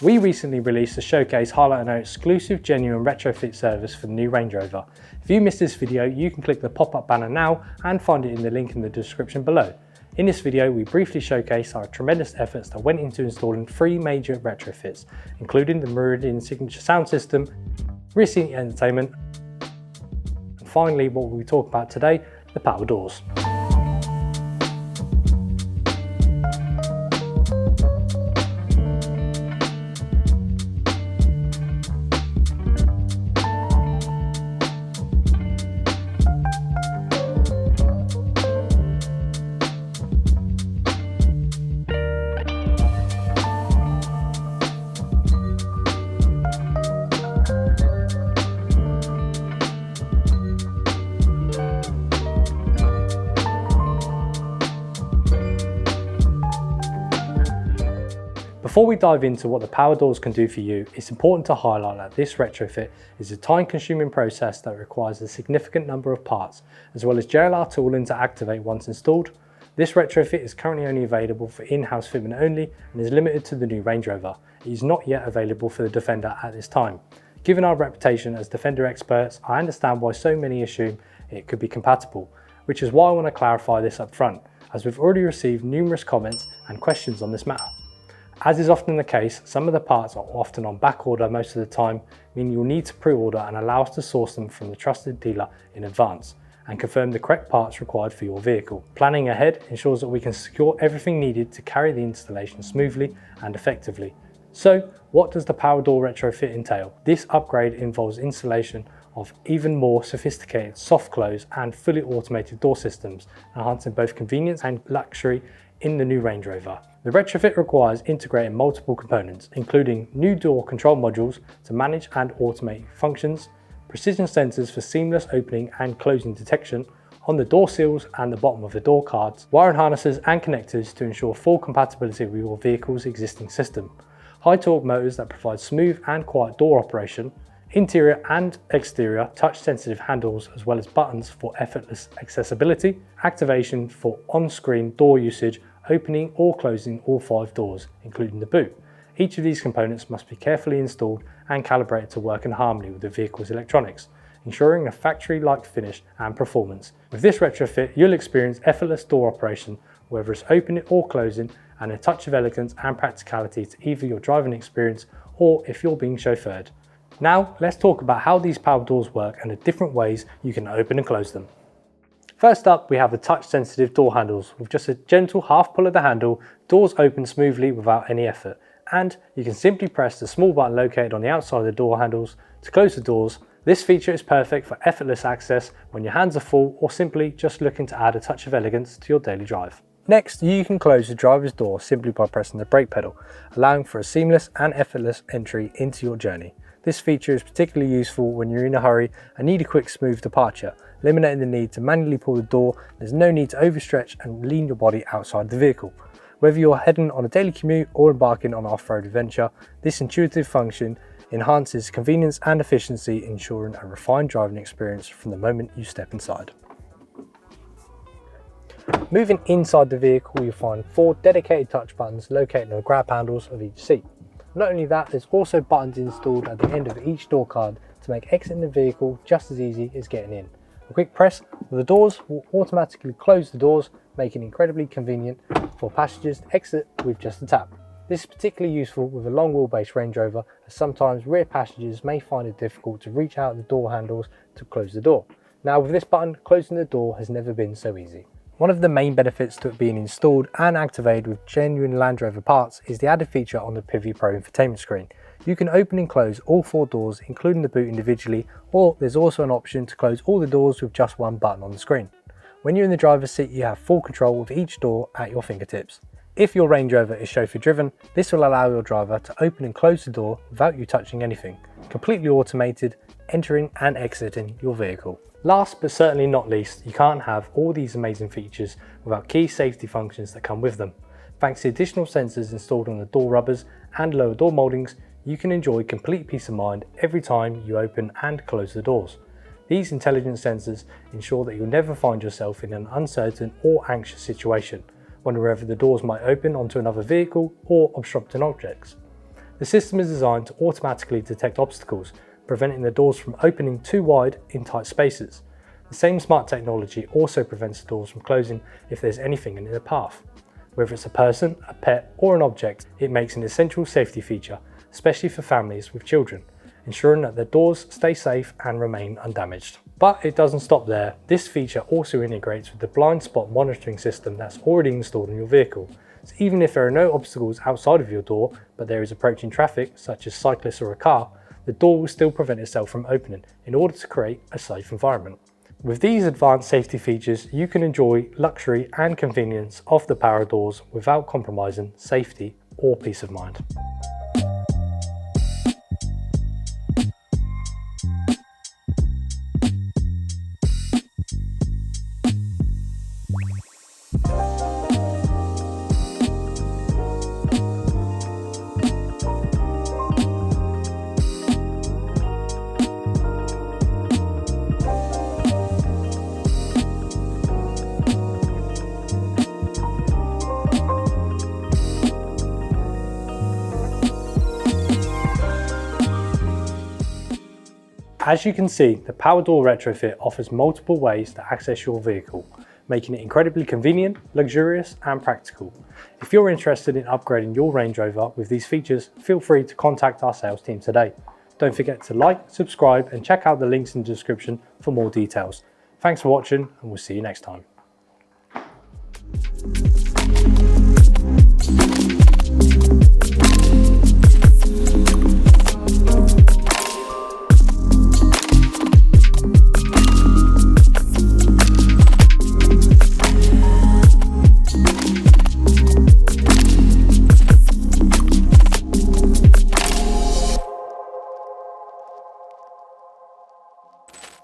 We recently released a showcase highlighting our exclusive genuine retrofit service for the new Range Rover. If you missed this video, you can click the pop-up banner now and find it in the link in the description below. In this video, we briefly showcase our tremendous efforts that went into installing 3 major retrofits, including the Meridian signature sound system, rear seat entertainment, and finally what we talk about today, the power doors. Before we dive into what the power doors can do for you, it's important to highlight that this retrofit is a time-consuming process that requires a significant number of parts, as well as JLR tooling to activate once installed. This retrofit is currently only available for in-house fitment only and is limited to the new Range Rover. It is not yet available for the Defender at this time. Given our reputation as Defender experts, I understand why so many assume it could be compatible, which is why I want to clarify this up front, as we've already received numerous comments and questions on this matter. As is often the case, some of the parts are often on back order most of the time, meaning you'll need to pre-order and allow us to source them from the trusted dealer in advance and confirm the correct parts required for your vehicle. Planning ahead ensures that we can secure everything needed to carry the installation smoothly and effectively. So, what does the power door retrofit entail? This upgrade involves installation of even more sophisticated soft close and fully automated door systems, enhancing both convenience and luxury in the new Range Rover. The retrofit requires integrating multiple components, including new door control modules to manage and automate functions, precision sensors for seamless opening and closing detection on the door seals and the bottom of the door cards, wiring harnesses and connectors to ensure full compatibility with your vehicle's existing system, high torque motors that provide smooth and quiet door operation, interior and exterior touch-sensitive handles as well as buttons for effortless accessibility, activation for on-screen door usage, opening or closing all 5 doors, including the boot. Each of these components must be carefully installed and calibrated to work in harmony with the vehicle's electronics, ensuring a factory-like finish and performance. With this retrofit, you'll experience effortless door operation, whether it's opening or closing, and a touch of elegance and practicality to either your driving experience or if you're being chauffeured. Now, let's talk about how these power doors work and the different ways you can open and close them. First up, we have the touch-sensitive door handles. With just a gentle half pull of the handle, doors open smoothly without any effort. And you can simply press the small button located on the outside of the door handles to close the doors. This feature is perfect for effortless access when your hands are full or simply just looking to add a touch of elegance to your daily drive. Next, you can close the driver's door simply by pressing the brake pedal, allowing for a seamless and effortless entry into your journey. This feature is particularly useful when you're in a hurry and need a quick smooth departure, eliminating the need to manually pull the door. There's no need to overstretch and lean your body outside the vehicle. Whether you're heading on a daily commute or embarking on an off-road adventure, this intuitive function enhances convenience and efficiency, ensuring a refined driving experience from the moment you step inside. Moving inside the vehicle, you'll find 4 dedicated touch buttons located on the grab handles of each seat. Not only that, there's also buttons installed at the end of each door card to make exiting the vehicle just as easy as getting in. A quick press of the doors will automatically close the doors, making it incredibly convenient for passengers to exit with just a tap. This is particularly useful with a long wheelbase Range Rover, as sometimes rear passengers may find it difficult to reach out the door handles to close the door. Now with this button, closing the door has never been so easy. One of the main benefits to it being installed and activated with genuine Land Rover parts is the added feature on the Privy Pro infotainment screen. You can open and close all 4 doors, including the boot individually, or there's also an option to close all the doors with just one button on the screen. When you're in the driver's seat, you have full control of each door at your fingertips. If your Range Rover is chauffeur driven, this will allow your driver to open and close the door without you touching anything, completely automated, entering and exiting your vehicle. Last but certainly not least, you can't have all these amazing features without key safety functions that come with them. Thanks to additional sensors installed on the door rubbers and lower door mouldings, you can enjoy complete peace of mind every time you open and close the doors. These intelligent sensors ensure that you'll never find yourself in an uncertain or anxious situation, wondering whether the doors might open onto another vehicle or obstructing objects. The system is designed to automatically detect obstacles, preventing the doors from opening too wide in tight spaces. The same smart technology also prevents the doors from closing if there's anything in their path. Whether it's a person, a pet, or an object, it makes an essential safety feature, especially for families with children, ensuring that their doors stay safe and remain undamaged. But it doesn't stop there. This feature also integrates with the blind spot monitoring system that's already installed in your vehicle. So even if there are no obstacles outside of your door, but there is approaching traffic, such as cyclists or a car, the door will still prevent itself from opening in order to create a safe environment. With these advanced safety features, you can enjoy luxury and convenience of the Power Doors without compromising safety or peace of mind. As you can see, the Power Door Retrofit offers multiple ways to access your vehicle, making it incredibly convenient, luxurious and practical. If you're interested in upgrading your Range Rover with these features, feel free to contact our sales team today. Don't forget to like, subscribe and check out the links in the description for more details. Thanks for watching and we'll see you next time.